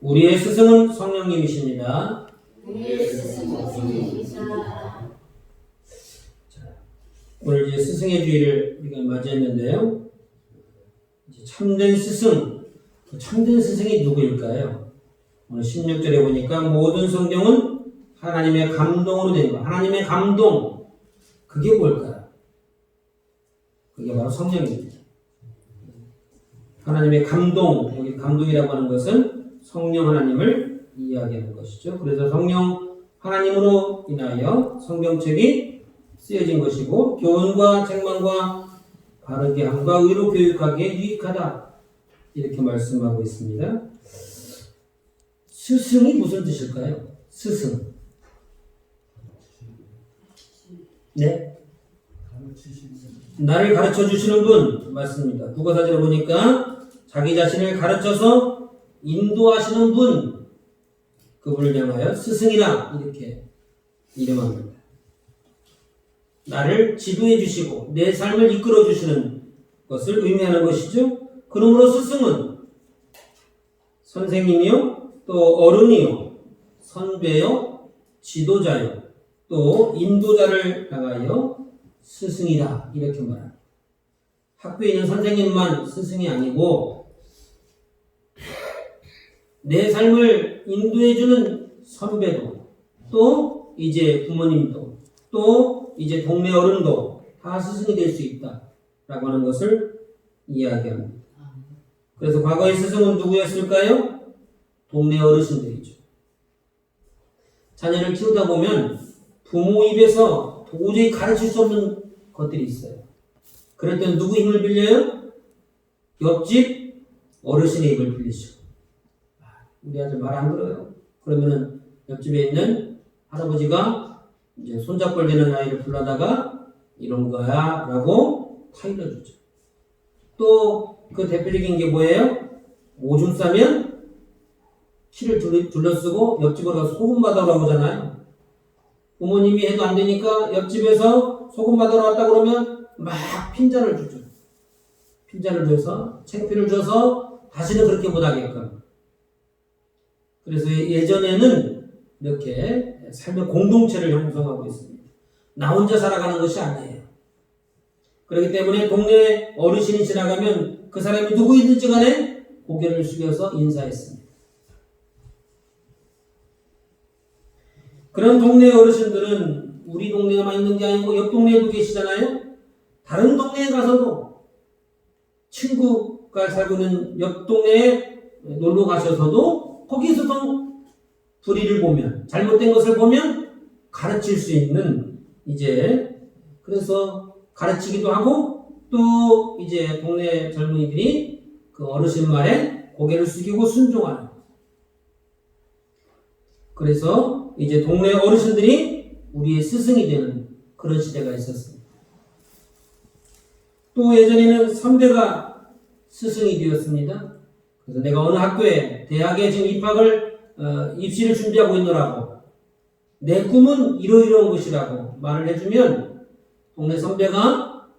우리의 스승은 성령님이십니다. 우리의 스승은 성령님이시다. 오늘 이제 스승의 주일을 우리가 맞이했는데요. 이제 참된 스승, 참된 스승이 누구일까요? 오늘 16절에 보니까 모든 성경은 하나님의 감동으로 된 거. 하나님의 감동. 그게 뭘까요? 그게 바로 성령입니다. 하나님의 감동, 여기 감동이라고 하는 것은 성령 하나님을 이야기하는 것이죠. 그래서 성령 하나님으로 인하여 성경책이 쓰여진 것이고 교훈과 책망과 바르게 함과 의로 교육하기에 유익하다. 이렇게 말씀하고 있습니다. 스승이 무슨 뜻일까요? 스승. 네. 나를 가르쳐 주시는 분 맞습니다. 국어사전을 보니까 자기 자신을 가르쳐서 인도하시는 분, 그분을 향하여 스승이라 이렇게 이름합니다. 나를 지도해 주시고 내 삶을 이끌어 주시는 것을 의미하는 것이죠. 그러므로 스승은 선생님이요, 또 어른이요, 선배요, 지도자요, 또 인도자를 향하여 스승이다 이렇게 말합니다. 학교에 있는 선생님만 스승이 아니고 내 삶을 인도해주는 선배도, 또 이제 부모님도, 또 이제 동네 어른도 다 스승이 될 수 있다라고 하는 것을 이야기합니다. 그래서 과거의 스승은 누구였을까요? 동네 어르신들이죠. 자녀를 키우다 보면 부모 입에서 도저히 가르칠 수 없는 것들이 있어요. 그럴 때는 누구 힘을 빌려요? 옆집 어르신의 힘을 빌리죠. 우리 아들 말 안 들어요. 그러면은 옆집에 있는 할아버지가 이제 손잡고 되는 아이를 불러다가 이런 거야 라고 타일러 주죠. 또 그 대표적인 게 뭐예요? 오줌 싸면 키를 둘러쓰고 옆집으로 가서 소금 받아오라고 하잖아요. 부모님이 해도 안 되니까 옆집에서 소금 받아러 왔다 그러면 막 핀잔을 주죠. 핀잔을 줘서 창피를 줘서 다시는 그렇게 못하게끔. 그래서 예전에는 이렇게 삶의 공동체를 형성하고 있습니다. 나 혼자 살아가는 것이 아니에요. 그렇기 때문에 동네 어르신이 지나가면 그 사람이 누구이든지 간에 고개를 숙여서 인사했습니다. 그런 동네 어르신들은 우리 동네에만 있는 게 아니고 옆 동네에도 계시잖아요. 다른 동네에 가서도 친구가 살고 있는 옆 동네에 놀러 가셔서도 거기서도 불의를 보면, 잘못된 것을 보면 가르칠 수 있는, 이제 그래서 가르치기도 하고 또 이제 동네 젊은이들이 그 어르신 말에 고개를 숙이고 순종하는. 그래서 이제 동네 어르신들이 우리의 스승이 되는 그런 시대가 있었습니다. 또 예전에는 선배가 스승이 되었습니다. 그래서 내가 어느 학교에, 대학에 지금 입시를 준비하고 있노라고, 내 꿈은 이러이러한 것이라고 말을 해주면 동네 선배가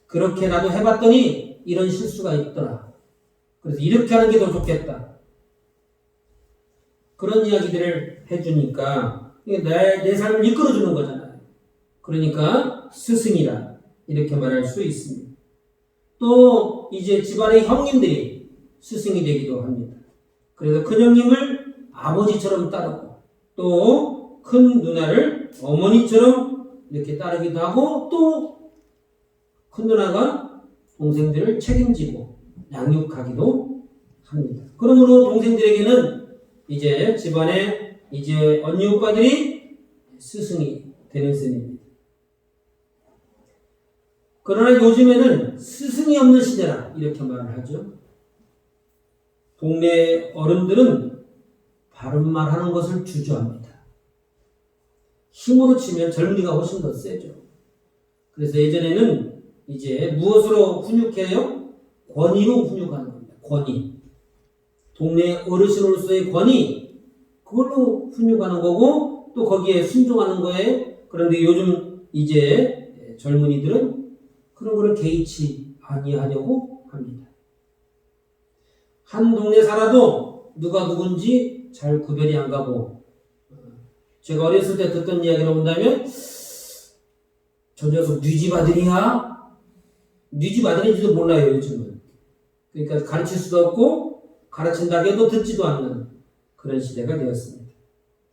그렇게 나도 해봤더니 이런 실수가 있더라. 그래서 이렇게 하는 게 더 좋겠다. 그런 이야기들을 해주니까 내 삶을 이끌어주는 거잖아요. 그러니까 스승이라 이렇게 말할 수 있습니다. 또 이제 집안의 형님들이 스승이 되기도 합니다. 그래서 큰 형님을 아버지처럼 따르고 또 큰 누나를 어머니처럼 이렇게 따르기도 하고 또 큰 누나가 동생들을 책임지고 양육하기도 합니다. 그러므로 동생들에게는 이제 집안에 이제 언니 오빠들이 스승이 되는 셈입니다. 그러나 요즘에는 스승이 없는 시대라 이렇게 말을 하죠. 동네 어른들은 바른 말 하는 것을 주저합니다. 힘으로 치면 젊은이가 훨씬 더 세죠. 그래서 예전에는 이제 무엇으로 훈육해요? 권위로 훈육하는 겁니다. 권위. 동네 어르신으로서의 권위, 그걸로 훈육하는 거고 또 거기에 순종하는 거예요. 그런데 요즘 이제 젊은이들은 그런 거를 개의치 아니하려고 합니다. 한 동네 살아도 누가 누군지 잘 구별이 안 가고, 제가 어렸을 때 듣던 이야기로 본다면 저 녀석 네 집 아들이야? 네 집 아들인지도 몰라요 요즘은. 그러니까 가르칠 수도 없고 가르친다고 해도 듣지도 않는 그런 시대가 되었습니다.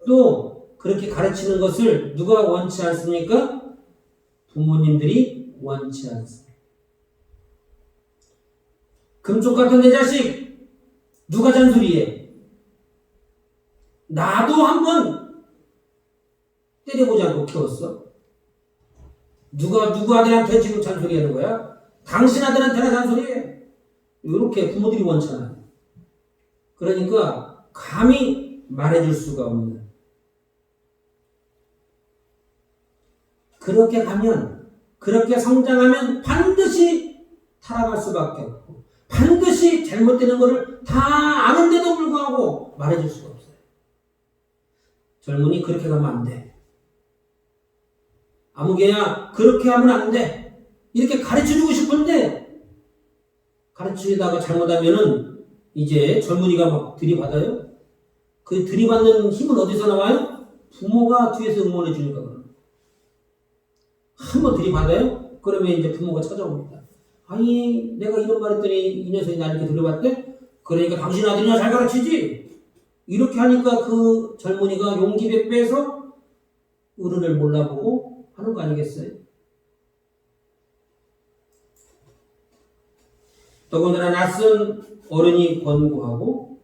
또 그렇게 가르치는 것을 누가 원치 않습니까? 부모님들이 원치 않습니다. 금쪽 같은 내 자식 누가 잔소리해? 나도 한번 때려보지 않고 키웠어. 누가 누구 아들한테 지금 잔소리하는 거야? 당신 아들한테나 잔소리해. 이렇게 부모들이 원찮아요. 그러니까 감히 말해줄 수가 없는. 그렇게 가면, 그렇게 성장하면 반드시 타락할 수밖에 없고, 반드시 잘못되는 것을 다 아는데도 불구하고 말해줄 수가 없어요. 젊은이 그렇게 가면 안 돼. 아무개야 그렇게 하면 안 돼. 이렇게 가르쳐주고 싶은데 가르치다가 잘못하면은 이제 젊은이가 막 들이받아요. 그 들이받는 힘은 어디서 나와요? 부모가 뒤에서 응원해 주니까 그래요. 한번 들이받아요? 그러면 이제 부모가 찾아옵니다. 아니 내가 이런 말 했더니 이 녀석이 나 이렇게 들여봤대? 그러니까 당신 아들이나 잘 가르치지? 이렇게 하니까 그 젊은이가 용기 백 빼서 어른을 몰라보고 하는 거 아니겠어요? 더군다나 낯선 어른이 권고하고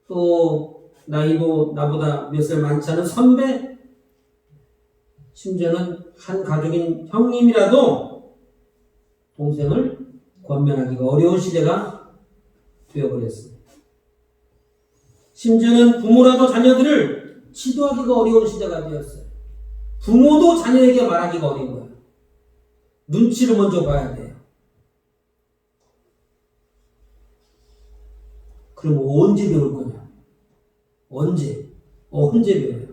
또 나이도 나보다 몇 살 많지 않은 선배, 심지어는 한 가족인 형님이라도 동생을 권면하기가 어려운 시대가 되어버렸습니다. 심지어는 부모라도 자녀들을 지도하기가 어려운 시대가 되었어요. 부모도 자녀에게 말하기가 어려운 거예요. 눈치를 먼저 봐야 돼요. 그럼 언제 배울 거냐? 언제 배워요?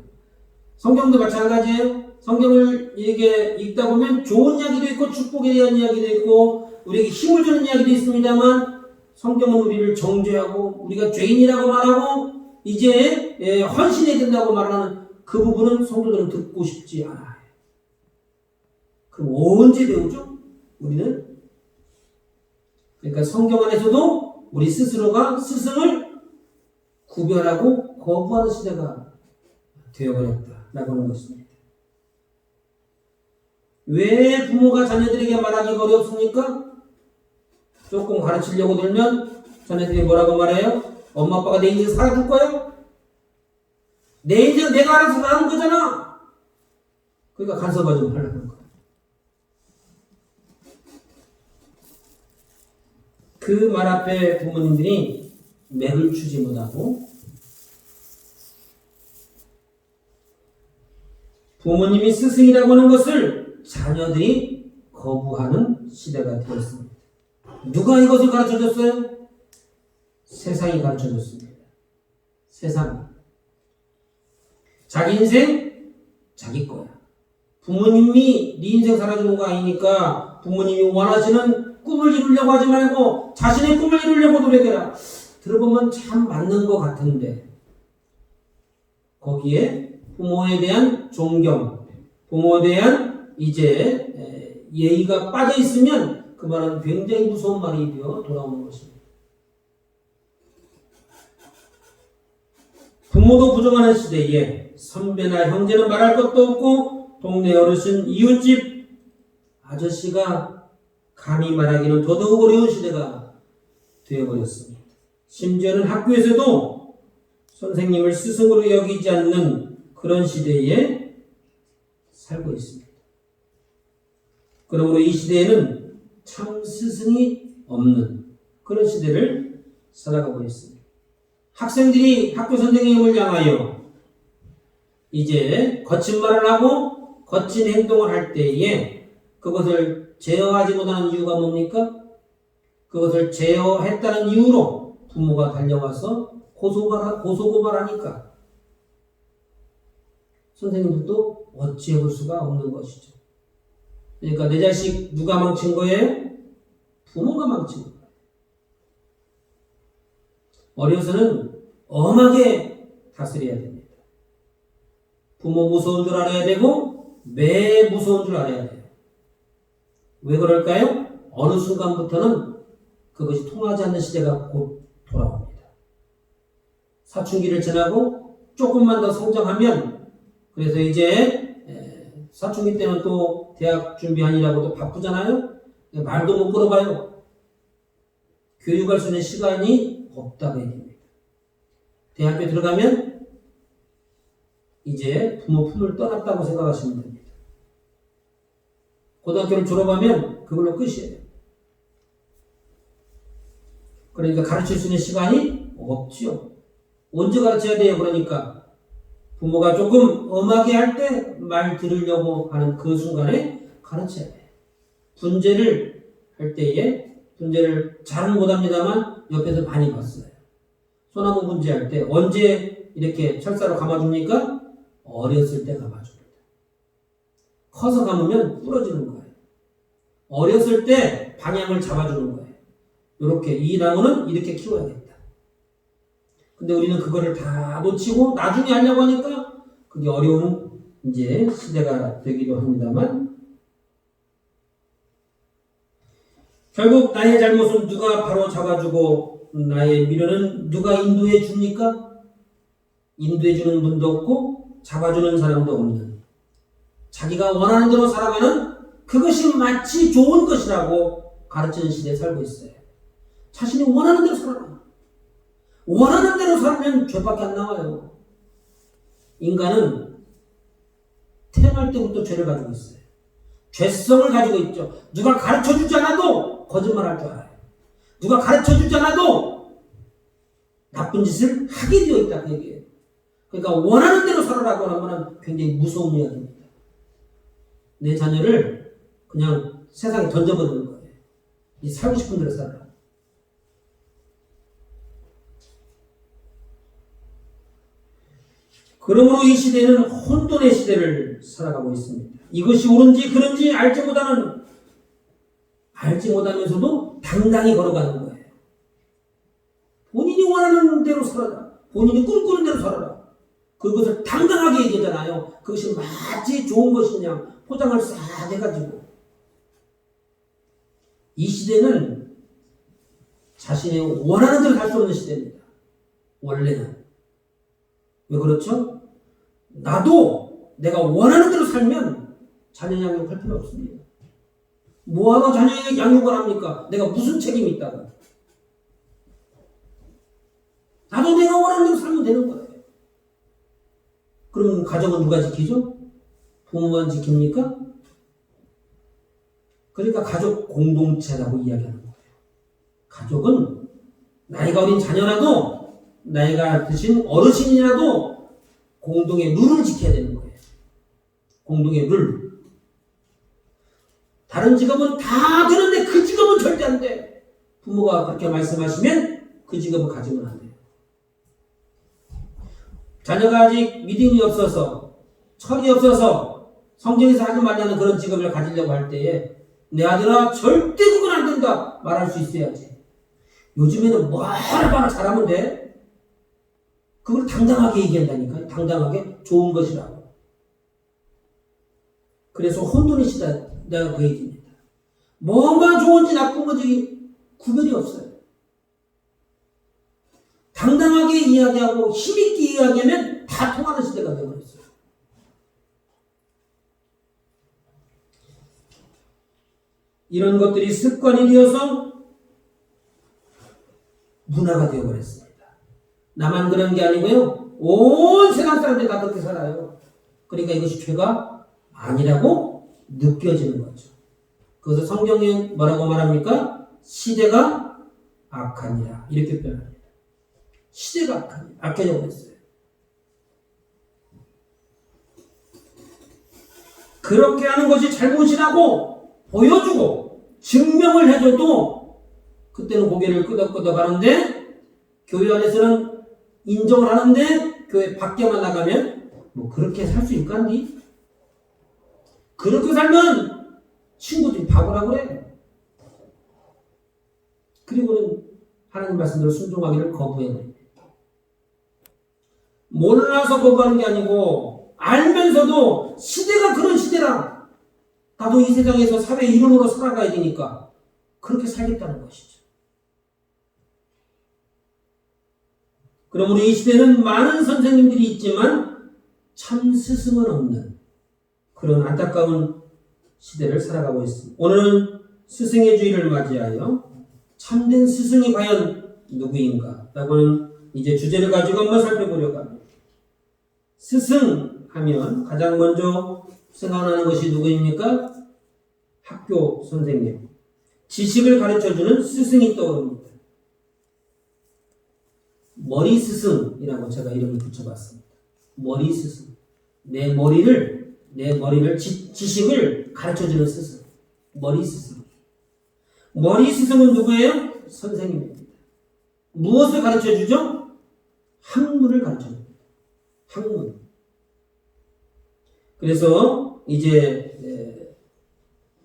성경도 마찬가지예요. 성경을 이렇게 읽다 보면 좋은 이야기도 있고 축복에 대한 이야기도 있고 우리에게 힘을 주는 이야기도 있습니다만 성경은 우리를 정죄하고 우리가 죄인이라고 말하고 이제 헌신해야 된다고 말하는 그 부분은 성도들은 듣고 싶지 않아요. 그럼 언제 배우죠? 우리는? 그러니까 성경 안에서도 우리 스스로가 스승을 구별하고 거부하는 시대가 되어버렸다라고 하는 것입니다. 왜 부모가 자녀들에게 말하기가 어렵습니까? 조금 가르치려고 들면 자녀들이 뭐라고 말해요? 엄마 아빠가 내 인생 살아줄 거야? 내 인생 내가 알아서 사는 거잖아. 그러니까 간섭하지 말라는 거야. 그 말 앞에 부모님들이 맥을 추지 못하고 부모님이 스승이라고 하는 것을 자녀들이 거부하는 시대가 되었습니다. 누가 이것을 가르쳐줬어요? 세상이 가르쳐줬습니다. 세상. 자기 인생 자기 거야. 부모님이 네 인생 살아주는 거 아니니까 부모님이 원하시는 꿈을 이루려고 하지 말고 자신의 꿈을 이루려고 노력해라. 들어보면 참 맞는 것 같은데 거기에 부모에 대한 존경, 부모에 대한 이제 예의가 빠져 있으면 그 말은 굉장히 무서운 말이 되어 돌아오는 것입니다. 부모도 부정하는 시대에 선배나 형제는 말할 것도 없고 동네 어르신, 이웃집 아저씨가 감히 말하기는 더더욱 어려운 시대가 되어버렸습니다. 심지어는 학교에서도 선생님을 스승으로 여기지 않는 그런 시대에 살고 있습니다. 그러므로 이 시대에는 참 스승이 없는 그런 시대를 살아가고 있습니다. 학생들이 학교 선생님을 향하여 이제 거친 말을 하고 거친 행동을 할 때에 그것을 제어하지 못하는 이유가 뭡니까? 그것을 제어했다는 이유로 부모가 달려와서 고소고발하니까 선생님들도 어찌해볼 수가 없는 것이죠. 그러니까 내 자식 누가 망친 거예요? 부모가 망친 거예요. 어려서는 엄하게 다스려야 됩니다. 부모 무서운 줄 알아야 되고 매 무서운 줄 알아야 돼요. 왜 그럴까요? 어느 순간부터는 그것이 통하지 않는 시대가 곧 돌아옵니다. 사춘기를 지나고 조금만 더 성장하면 그래서 이제 사춘기 때는 또 대학 준비하느라고 또 바쁘잖아요. 말도 못 걸어봐요. 교육할 수 있는 시간이 없다고 얘기합니다. 대학교 들어가면 이제 부모 품을 떠났다고 생각하시면 됩니다. 고등학교를 졸업하면 그걸로 끝이에요. 그러니까 가르칠 수 있는 시간이 없지요. 언제 가르쳐야 돼요? 그러니까 부모가 조금 엄하게 할 때 말 들으려고 하는 그 순간에 가르쳐야 돼요. 분재를 할 때에 분재를 잘은 못합니다만 옆에서 많이 봤어요. 소나무 분재할 때 언제 이렇게 철사로 감아줍니까? 어렸을 때 감아줍니다. 커서 감으면 부러지는 거예요. 어렸을 때 방향을 잡아주는 거예요. 이렇게 이 나무는 이렇게 키워야겠다. 근데 우리는 그거를 다 놓치고 나중에 하려고 하니까 그게 어려운 이제 시대가 되기도 합니다만 결국 나의 잘못은 누가 바로 잡아주고 나의 미련은 누가 인도해 줍니까? 인도해 주는 분도 없고 잡아주는 사람도 없는 자기가 원하는 대로 살아가는 그것이 마치 좋은 것이라고 가르치는 시대에 살고 있어요. 자신이 원하는 대로 살아라. 원하는 대로 살면 죄밖에 안 나와요. 인간은 태어날 때부터 죄를 가지고 있어요. 죄성을 가지고 있죠. 누가 가르쳐주지 않아도 거짓말할 줄 알아요. 누가 가르쳐주지 않아도 나쁜 짓을 하게 되어 있다 그 얘기예요. 그러니까 원하는 대로 살아라고 하면 굉장히 무서운 이야기입니다. 내 자녀를 그냥 세상에 던져버리는 거예요. 이 살고 싶은 대로 살아라. 그러므로 이 시대는 혼돈의 시대를 살아가고 있습니다. 이것이 옳은지 그런지 알지 못하면서도 당당히 걸어가는 거예요. 본인이 원하는 대로 살아라. 본인이 꿈꾸는 대로 살아라. 그것을 당당하게 얘기하잖아요. 그것이 마치 좋은 것이냐 포장을 싹 해가지고. 이 시대는 자신의 원하는 대로 살 수 없는 시대입니다. 원래는. 왜 그렇죠? 나도 내가 원하는 대로 살면 자녀 양육할 필요 없습니다. 뭐하러 자녀 양육을 합니까? 내가 무슨 책임이 있다고. 나도 내가 원하는 대로 살면 되는 거예요. 그럼 가정은 누가 지키죠? 부모만 지킵니까? 그러니까 가족 공동체라고 이야기하는 거예요. 가족은 나이가 어린 자녀라도 나이가 드신 어르신이라도 공동의 룰을 지켜야 되는 거예요. 공동의 룰. 다른 직업은 다 되는데 그 직업은 절대 안 돼. 부모가 그렇게 말씀하시면 그 직업을 가지면 안 돼요. 자녀가 아직 믿음이 없어서 철이 없어서 성경에서 하지 말라는 그런 직업을 가지려고 할 때에 내 아들아 절대 그건 안 된다 말할 수 있어야지. 요즘에는 뭐 하나 잘하면 돼. 그걸 당당하게 얘기한다니까요. 당당하게 좋은 것이라고. 그래서 혼돈의 시대 내가 그 얘기입니다. 뭐가 좋은지 나쁜 건지 구별이 없어요. 당당하게 이야기하고 힘있게 이야기하면 다 통하는 시대가 되어버렸어요. 이런 것들이 습관이 되어서 문화가 되어버렸습니다. 나만 그런 게 아니고요. 온 세상 사람들이 다 그렇게 살아요. 그러니까 이것이 죄가 아니라고 느껴지는 거죠. 그래서 성경이 뭐라고 말합니까? 시대가 악하니라. 이렇게 표현합니다. 시대가 악하니라. 악해져 버렸어요. 그렇게 하는 것이 잘못이라고 보여주고 증명을 해줘도 그때는 고개를 끄덕끄덕 하는데 교회 안에서는 인정을 하는데 교회 밖에만 나가면 뭐 그렇게 살 수 있간디? 그렇게 살면 친구들이 바보라고 그래. 그리고는 하나님 말씀대로 순종하기를 거부해버립니다. 몰라서 거부하는 게 아니고 알면서도 시대가 그런 시대라. 나도 이 세상에서 사회 이름으로 살아가야 되니까 그렇게 살겠다는 것이죠. 그러므로 이 시대는 많은 선생님들이 있지만 참 스승은 없는 그런 안타까운 시대를 살아가고 있습니다. 오늘은 스승의 주일을 맞이하여 참된 스승이 과연 누구인가? 라고는 이제 주제를 가지고 한번 살펴보려고 합니다. 스승 하면 가장 먼저 생각나는 것이 누구입니까? 학교 선생님. 지식을 가르쳐주는 스승이 떠오릅니다. 머리 스승이라고 제가 이름을 붙여봤습니다. 머리 스승. 내 머리를 지식을 가르쳐주는 스승. 머리 스승. 머리 스승은 누구예요? 선생님입니다. 무엇을 가르쳐주죠? 학문을 가르쳐줍니다. 학문. 그래서 이제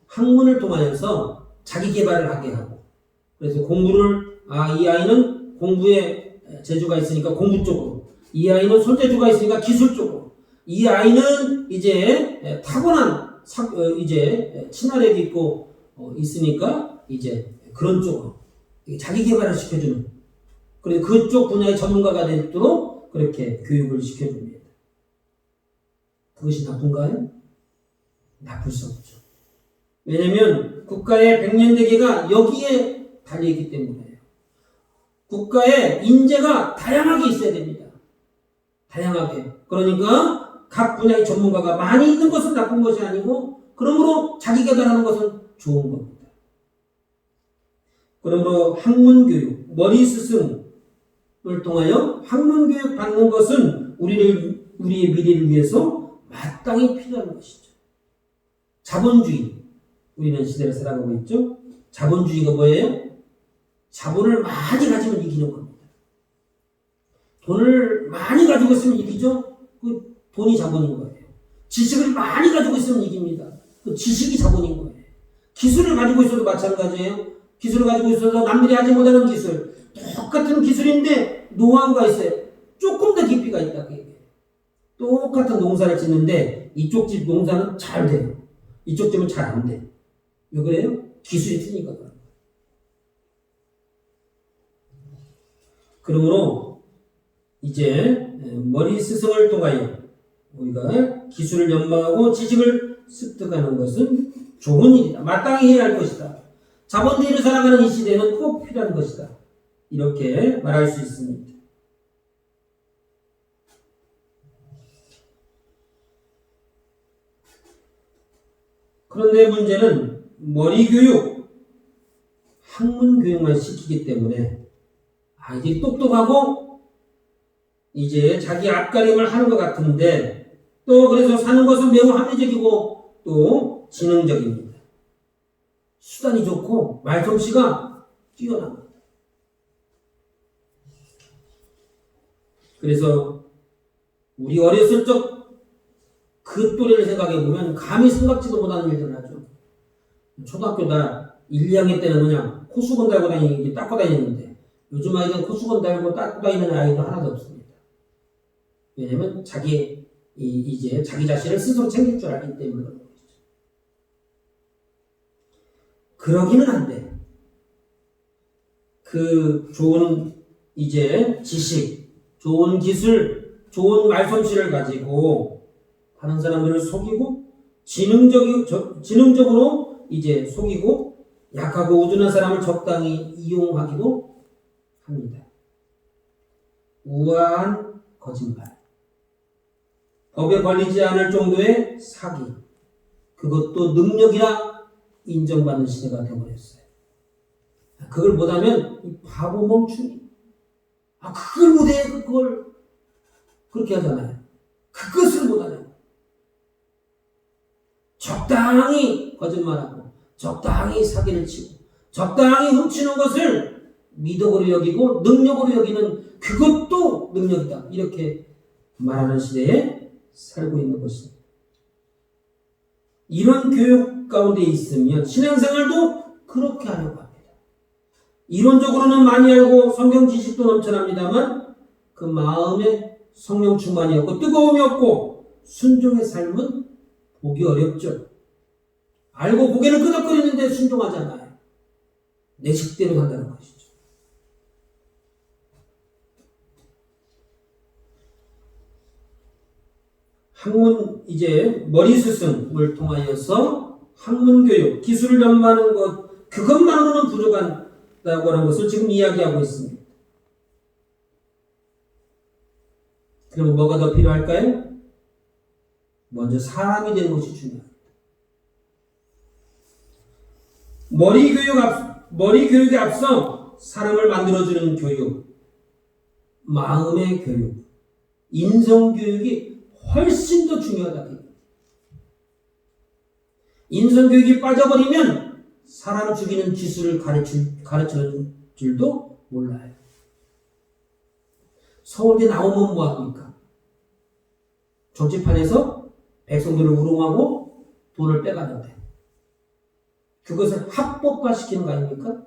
학문을 통하여서 자기 개발을 하게 하고, 그래서 공부를 이 아이는 공부에 재주가 있으니까 공부 쪽으로, 이 아이는 손재주가 있으니까 기술 쪽으로, 이 아이는 이제 타고난 이제 친화력이 있고 있으니까 이제 그런 쪽으로 자기 개발을 시켜주는, 그래서 그쪽 분야의 전문가가 되도록 그렇게 교육을 시켜줍니다. 그것이 나쁜가요? 나쁠 수 없죠. 왜냐하면 국가의 백년대계가 여기에 달려있기 때문에요. 국가에 인재가 다양하게 있어야 됩니다. 다양하게. 그러니까 각 분야의 전문가가 많이 있는 것은 나쁜 것이 아니고, 그러므로 자기 개발하는 것은 좋은 겁니다. 그러므로 학문교육, 머리 스승을 통하여 학문교육 받는 것은 우리의 미래를 위해서 마땅히 필요한 것이죠. 자본주의. 우리는 시대를 살아가고 있죠. 자본주의가 뭐예요? 자본을 많이 가지면 이기는 겁니다. 돈을 많이 가지고 있으면 이기죠. 그 돈이 자본인 거예요. 지식을 많이 가지고 있으면 이깁니다. 그 지식이 자본인 거예요. 기술을 가지고 있어도 마찬가지예요. 기술을 가지고 있어도 남들이 하지 못하는 기술, 똑같은 기술인데 노하우가 있어요. 조금 더 깊이가 있다. 똑같은 농사를 짓는데 이쪽 집 농사는 잘 돼요. 이쪽 집은 잘 안 돼요. 왜 그래요? 기술이 틀리니까 그래요. 그러므로 이제 머리 스승을 통하여 우리가 기술을 연마하고 지식을 습득하는 것은 좋은 일이다. 마땅히 해야 할 것이다. 자본주의를 살아가는 이 시대는 꼭 필요한 것이다. 이렇게 말할 수 있습니다. 그런데 문제는 머리 교육, 학문 교육만 시키기 때문에 아이들이 똑똑하고 이제 자기 앞가림을 하는 것 같은데, 또 그래서 사는 것은 매우 합리적이고 또 지능적입니다. 수단이 좋고 말솜씨가 뛰어납니다. 그래서 우리 어렸을 적 그 또래를 생각해 보면 감히 생각지도 못하는 일들을 하죠. 초등학교 날 1, 2학년 때는 그냥 코수건 달고 다니는, 닦고 다니는데, 요즘 아이들은 코수건 달고 닦고 다니는 아이도 하나도 없습니다. 왜냐면 이제 자기 자신을 스스로 챙길 줄 알기 때문에 그런 거죠. 그러기는 안 돼. 그 좋은 이제 지식, 좋은 기술, 좋은 말솜씨를 가지고 다른 사람들을 속이고 지능적으로 이제 속이고 약하고 우둔한 사람을 적당히 이용하기도 합니다. 우아한 거짓말, 법에 걸리지 않을 정도의 사기, 그것도 능력이라 인정받는 시대가 되어버렸어요. 그걸 못하면 이 바보 멍충이, 그걸 못해, 그걸 그렇게 하잖아요. 그것을 못하냐. 적당히 거짓말하고 적당히 사기를 치고 적당히 훔치는 것을 미덕으로 여기고 능력으로 여기는, 그것도 능력이다. 이렇게 말하는 시대에 살고 있는 것입니다. 이런 교육 가운데 있으면 신앙생활도 그렇게 하려고 합니다. 이론적으로는 많이 알고 성경 지식도 넘쳐납니다만 그 마음에 성령 충만이 없고 뜨거움이 없고 순종의 삶은 보기 어렵죠. 알고 고개를 끄덕거리는데 순종하지 않아요. 내 식대로 산다는 것이죠. 학문 이제 머리 스승을 통하여서 학문 교육, 기술을 연마하는 것 그것만으로는 부족하다고 하는 것을 지금 이야기하고 있습니다. 그럼 뭐가 더 필요할까요? 먼저 사람이 되는 것이 중요합니다. 머리 교육에 앞서 사람을 만들어주는 교육, 마음의 교육, 인성 교육이 훨씬 더 중요하다. 인성 교육이 빠져버리면 사람 죽이는 기술을 가르치는 줄도 몰라요. 서울대 나오면 뭐합니까? 정치판에서 백성들을 우롱하고 돈을 빼가는데 그것을 합법화시키는 거 아닙니까?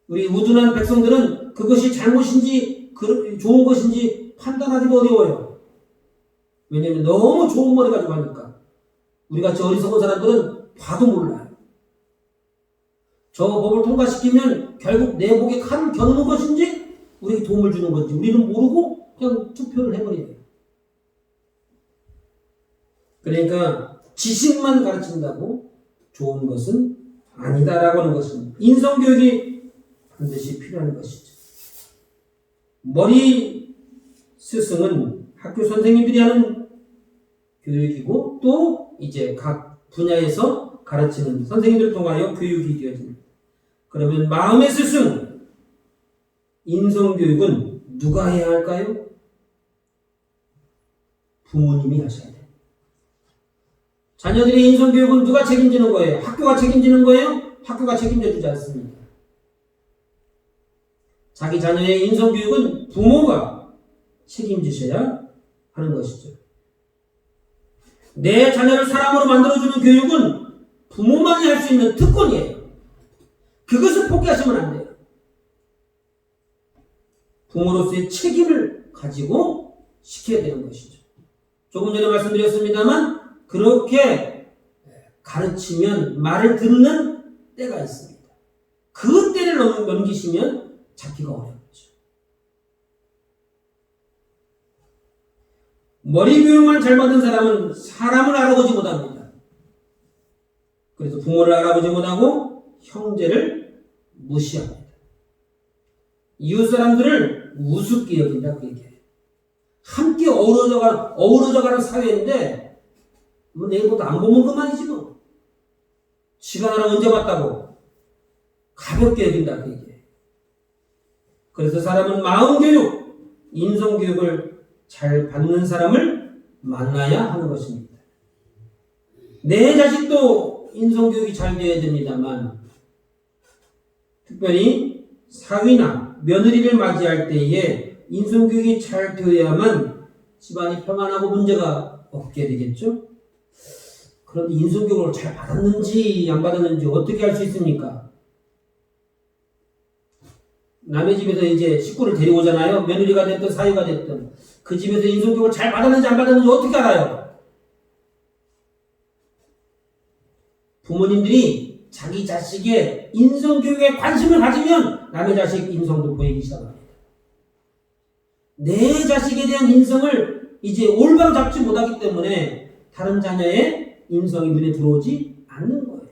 우리 우둔한 백성들은 그것이 잘못인지 좋은 것인지 판단하기도 어려워요. 왜냐하면 너무 좋은 머리 가지고 하니까. 우리같이 어리석은 사람들은 봐도 몰라요. 저 법을 통과시키면 결국 내 목에 칼을 겨누는 것인지 우리에게 도움을 주는 건지 우리는 모르고 그냥 투표를 해버려요. 그러니까 지식만 가르친다고 좋은 것은 아니다라고 하는 것입니다. 인성교육이 반드시 필요한 것이죠. 머리 스승은 학교 선생님들이 하는 교육이고 또 이제 각 분야에서 가르치는 선생님들을 통하여 교육이 되어집니다. 그러면 마음의 스승, 인성교육은 누가 해야 할까요? 부모님이 하셔야 돼요. 자녀들의 인성교육은 누가 책임지는 거예요? 학교가 책임지는 거예요? 학교가 책임져 주지 않습니다. 자기 자녀의 인성교육은 부모가 책임지셔야 하는 것이죠. 내 자녀를 사람으로 만들어주는 교육은 부모만이 할 수 있는 특권이에요. 그것을 포기하시면 안 돼요. 부모로서의 책임을 가지고 시켜야 되는 것이죠. 조금 전에 말씀드렸습니다만 그렇게 가르치면 말을 듣는 때가 있습니다. 그 때를 넘기시면 잡기가 어렵죠. 머리 교육만 잘 받은 사람은 사람을 알아보지 못합니다. 그래서 부모를 알아보지 못하고 형제를 무시합니다. 이웃 사람들을 우습게 여긴다 그 얘기예요. 함께 어우러져가는 사회인데 뭐 내일부터 안 보면 그만이지 뭐. 시간 하나 언제 봤다고 가볍게 여긴다 그 얘기예요. 그래서 사람은 마음교육, 인성교육을 잘 받는 사람을 만나야 하는 것입니다. 내 자식도 인성교육이 잘 되어야 됩니다만 특별히 사위나 며느리를 맞이할 때에 인성교육이 잘 되어야만 집안이 평안하고 문제가 없게 되겠죠? 그런데 인성교육을 잘 받았는지 안 받았는지 어떻게 알 수 있습니까? 남의 집에서 이제 식구를 데려오잖아요. 며느리가 됐든 사위가 됐든 그 집에서 인성교육을 잘 받았는지 안 받았는지 어떻게 알아요? 부모님들이 자기 자식의 인성교육에 관심을 가지면 남의 자식 인성도 보이기 시작합니다. 내 자식에 대한 인성을 이제 올바로 잡지 못하기 때문에 다른 자녀의 인성이 눈에 들어오지 않는 거예요.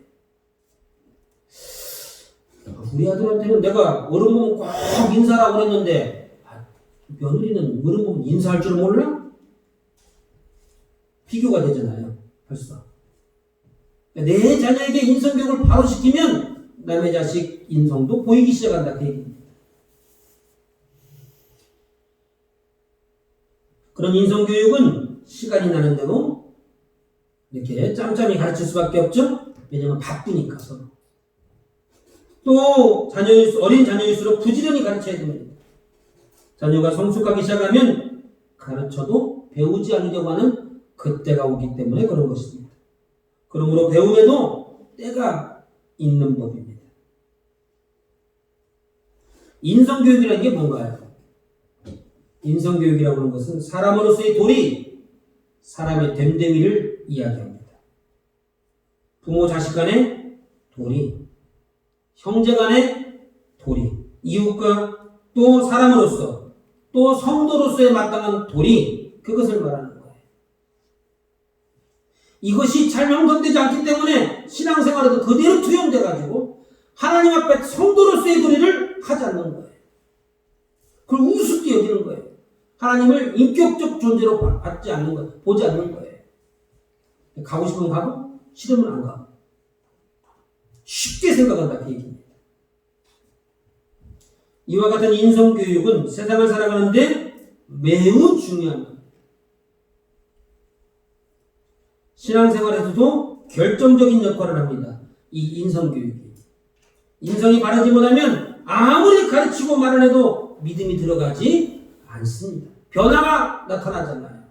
우리 아들한테는 내가 어른 보면 꼭 인사라고 그랬는데 며느리는 어른 보면 인사할 줄 몰라? 비교가 되잖아요. 벌써. 내 자녀에게 인성교육을 바로 시키면 남의 자식 인성도 보이기 시작한다 그 얘기입니다. 그런 인성교육은 시간이 나는 대로 이렇게 짬짬이 가르칠 수밖에 없죠. 왜냐하면 바쁘니까 서로. 또 어린 자녀일수록 부지런히 가르쳐야 됩니다. 자녀가 성숙하기 시작하면 가르쳐도 배우지 않으려고 하는 그때가 오기 때문에 그런 것입니다. 그러므로 배움에도 때가 있는 법입니다. 인성교육이라는 게 뭔가요? 인성교육이라고 하는 것은 사람으로서의 도리, 사람의 됨됨이를 이야기합니다. 부모 자식 간의 도리, 형제 간의 도리, 이웃과 또 사람으로서 또 성도로서의 마땅한 도리, 그것을 말하는 거예요. 이것이 잘 형성되지 않기 때문에 신앙생활에도 그대로 투영돼가지고 하나님 앞에 성도로서의 도리를 하지 않는 거예요. 그걸 우습게 여기는 거예요. 하나님을 인격적 존재로 받지 않는 거예요. 보지 않는 거예요. 가고 싶으면 가고 싫으면 안 가고 쉽게 생각한다 그 얘기입니다. 이와 같은 인성교육은 세상을 살아가는데 매우 중요한 겁니다. 신앙생활에서도 결정적인 역할을 합니다. 이 인성교육이. 인성이 바르지 못하면 아무리 가르치고 말을 해도 믿음이 들어가지 않습니다. 변화가 나타나잖아요.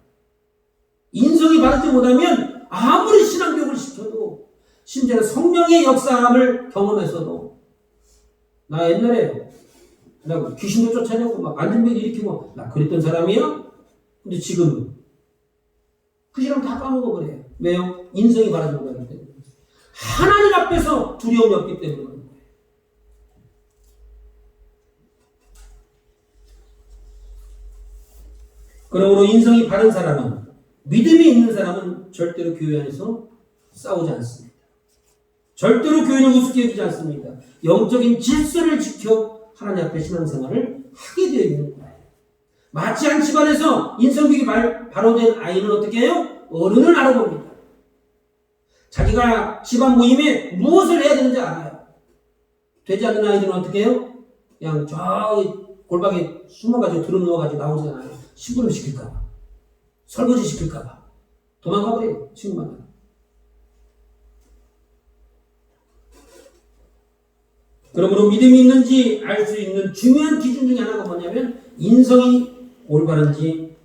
인성이 바르지 못하면 아무리 신앙교육을 시켜도 심지어 성령의 역사함을 경험해서도 나 옛날에 나 귀신도 쫓아내고 막 안전벨 일으키고 나 그랬던 사람이야? 근데 지금 그 사람 다 까먹어버려요. 왜요? 인성이 바르지 못하기 때문에. 하나님 앞에서 두려움이 없기 때문에 그런 거예요. 그러므로 인성이 바른 사람은, 믿음이 있는 사람은 절대로 교회 안에서 싸우지 않습니다. 절대로 교회는 우습게 여기지 않습니다. 영적인 질서를 지켜 하나님 앞에 신앙생활을 하게 되어 있는 거예요. 마치 한 집안에서 인성교육이 바로 된 아이는 어떻게 해요? 어른을 알아봅니다. 자기가 집안 모임에 무엇을 해야 되는지 알아요. 되지 않는 아이들은 어떻게 해요? 그냥 저 골방에 숨어가지고 드럼 누워가지고 나오잖아요. 심부름 시킬까봐, 설거지 시킬까봐 도망가버려요. 친구만. 그러므로 믿음이 있는지 알 수 있는 중요한 기준 중에 하나가 뭐냐면 인성이 올바른지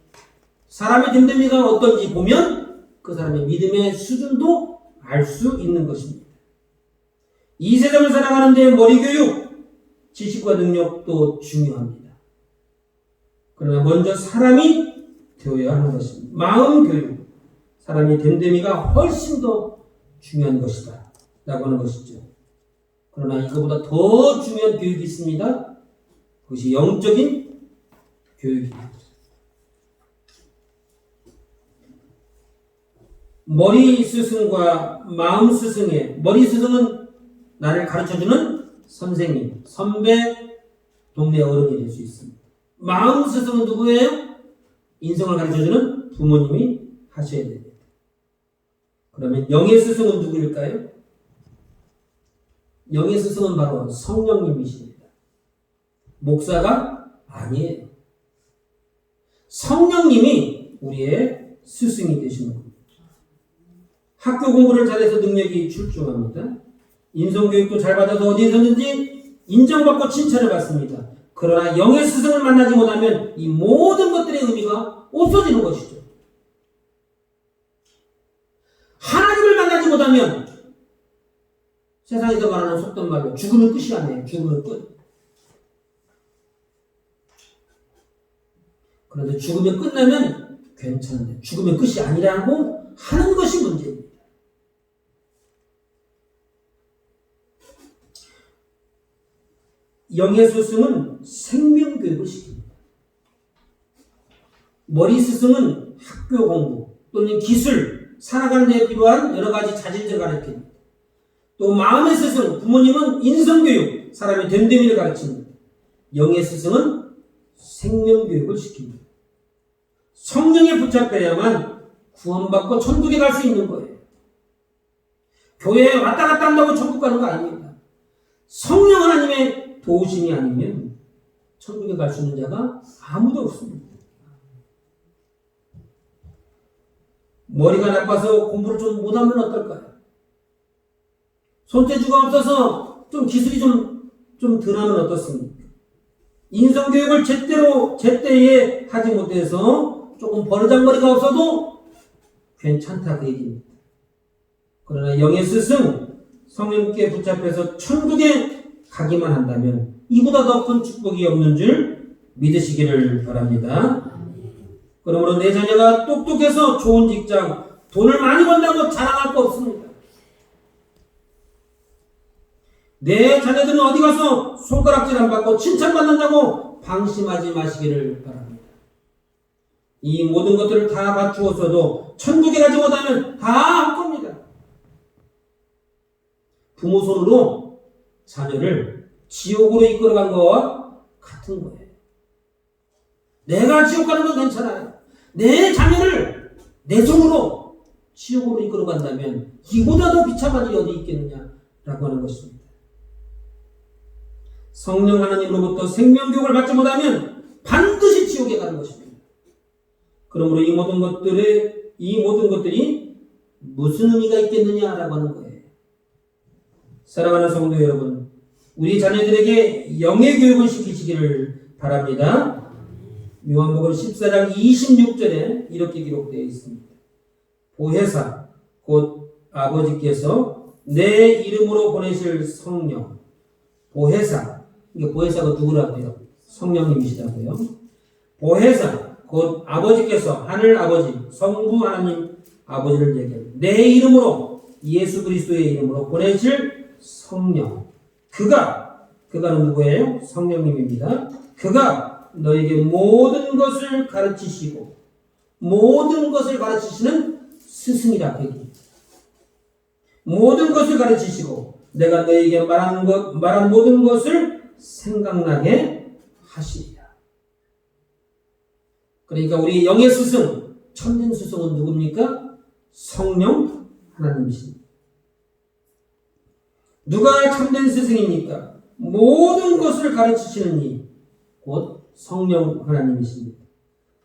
사람의 됨됨이가 어떤지 보면 그 사람의 믿음의 수준도 알 수 있는 것입니다. 이 세상을 살아가는데 머리교육, 지식과 능력도 중요합니다. 그러나 먼저 사람이 되어야 하는 것입니다. 마음교육, 사람의 됨됨이가 훨씬 더 중요한 것이다 라고 하는 것이죠. 그러나 이거보다 더 중요한 교육이 있습니다. 그것이 영적인 교육입니다. 머리 스승과 마음 스승의, 머리 스승은 나를 가르쳐주는 선생님, 선배, 동네 어른이 될 수 있습니다. 마음 스승은 누구예요? 인성을 가르쳐주는 부모님이 하셔야 됩니다. 그러면 영의 스승은 누구일까요? 영의 스승은 바로 성령님이십니다. 목사가 아니에요. 성령님이 우리의 스승이 되시는 겁니다. 학교 공부를 잘해서 능력이 출중합니다. 인성교육도 잘 받아서 어디서든지 인정받고 칭찬을 받습니다. 그러나 영의 스승을 만나지 못하면 이 모든 것들의 의미가 없어지는 것이죠. 하나님을 만나지 못하면 세상에서 말하는 속된 말로 죽으면 끝이 아니에요. 죽으면 끝. 그런데 죽으면 끝나면 괜찮은데 죽으면 끝이 아니라고 하는 것이 문제입니다. 영의 스승은 생명교육을 시킵니다. 머리 스승은 학교 공부 또는 기술, 살아가는 데 필요한 여러 가지 자질들을 가르칩니다. 또 마음의 스승, 부모님은 인성교육, 사람의 됨됨이를 가르칩니다. 영의 스승은 생명교육을 시킵니다. 성령에 붙잡혀야만 구원받고 천국에 갈 수 있는 거예요. 교회에 왔다 갔다 한다고 천국 가는 거 아닙니다. 성령 하나님의 도우심이 아니면 천국에 갈 수 있는 자가 아무도 없습니다. 머리가 나빠서 공부를 좀 못하면 어떨까요? 손재주가 없어서 좀 기술이 좀 덜하면 어떻습니까? 인성교육을 제때에 하지 못해서 조금 버르장머리가 없어도 괜찮다 그 얘기입니다. 그러나 영의 스승, 성령께 붙잡혀서 천국에 가기만 한다면 이보다 더 큰 축복이 없는 줄 믿으시기를 바랍니다. 그러므로 내 자녀가 똑똑해서 좋은 직장, 돈을 많이 번다고 자랑할 거 없습니다. 내 자녀들은 어디 가서 손가락질 안 받고 칭찬받는다고 방심하지 마시기를 바랍니다. 이 모든 것들을 다 갖추어서도 천국에 가지 못하면 다 할 겁니다. 부모 손으로 자녀를 지옥으로 이끌어간 것과 같은 거예요. 내가 지옥 가는 건 괜찮아요. 내 자녀를 내 손으로 지옥으로 이끌어간다면 이보다 더 비참한 일이 어디 있겠느냐라고 하는 것입니다. 성령 하나님으로부터 생명교육을 받지 못하면 반드시 지옥에 가는 것입니다. 그러므로 이 모든 것들이 무슨 의미가 있겠느냐라고 하는 거예요. 사랑하는 성도 여러분, 우리 자녀들에게 영의 교육을 시키시기를 바랍니다. 요한복음 14장 26절에 이렇게 기록되어 있습니다. 보혜사 곧 아버지께서 내 이름으로 보내실 성령, 보혜사, 이게 보혜사가 누구라고 해요? 성령님이시다고요. 보혜사 곧 아버지께서, 하늘 아버지, 성부 하나님 아버지를 얘기해요. 내 이름으로, 예수 그리스도의 이름으로 보내실 성령, 그가는 누구예요? 성령님입니다. 그가 너에게 모든 것을 가르치시고, 모든 것을 가르치시는 스승이라 얘기해요. 모든 것을 가르치시고 내가 너에게 말한 모든 것을 생각나게 하시리라. 그러니까 우리 영의 스승, 참된 스승은 누굽니까? 성령 하나님이십니다. 누가 참된 스승입니까? 모든 것을 가르치시는 이, 곧 성령 하나님이십니다.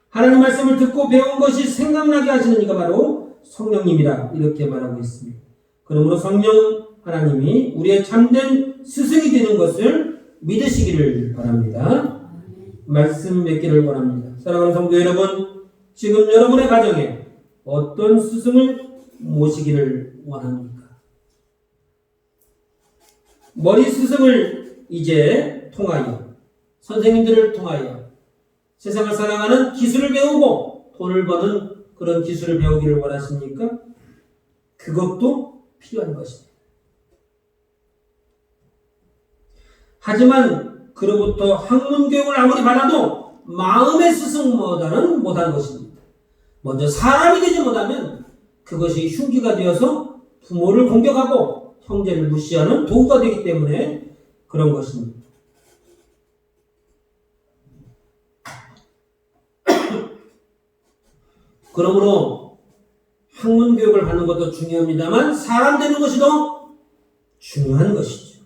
하나님 말씀을 듣고 배운 것이 생각나게 하시는 이가 바로 성령님이라 이렇게 말하고 있습니다. 그러므로 성령 하나님이 우리의 참된 스승이 되는 것을 믿으시기를 바랍니다. 말씀 맺기를 원합니다. 사랑하는 성도 여러분, 지금 여러분의 가정에 어떤 스승을 모시기를 원합니까? 머리 스승을 이제 통하여, 선생님들을 통하여 세상을 사랑하는 기술을 배우고 돈을 버는 그런 기술을 배우기를 원하십니까? 그것도 필요한 것입니다. 하지만 그로부터 학문교육을 아무리 받아도 마음의 스승보다는 못한 것입니다. 먼저 사람이 되지 못하면 그것이 흉기가 되어서 부모를 공격하고 형제를 무시하는 도구가 되기 때문에 그런 것입니다. 그러므로 학문교육을 받는 것도 중요합니다만 사람 되는 것이 더 중요한 것이죠.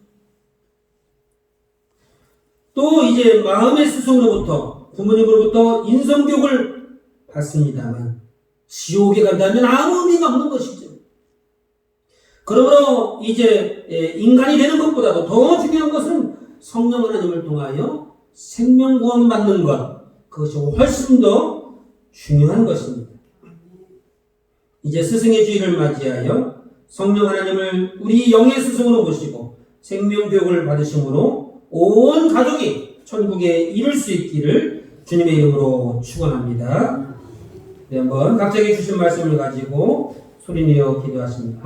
또 이제 마음의 스승으로부터, 부모님으로부터 인성교육을 받습니다만 지옥에 간다면 아무 의미가 없는 것이죠. 그러므로 이제 인간이 되는 것보다도 더 중요한 것은 성령 하나님을 통하여 생명구원 받는 것, 그것이 훨씬 더 중요한 것입니다. 이제 스승의 주일을 맞이하여 성령 하나님을 우리 영의 스승으로 모시고 생명교육을 받으심으로 온 가족이 천국에 이룰 수 있기를 주님의 이름으로 축원합니다. 네, 한번 각자에게 주신 말씀을 가지고 소리내어 기도하십니다.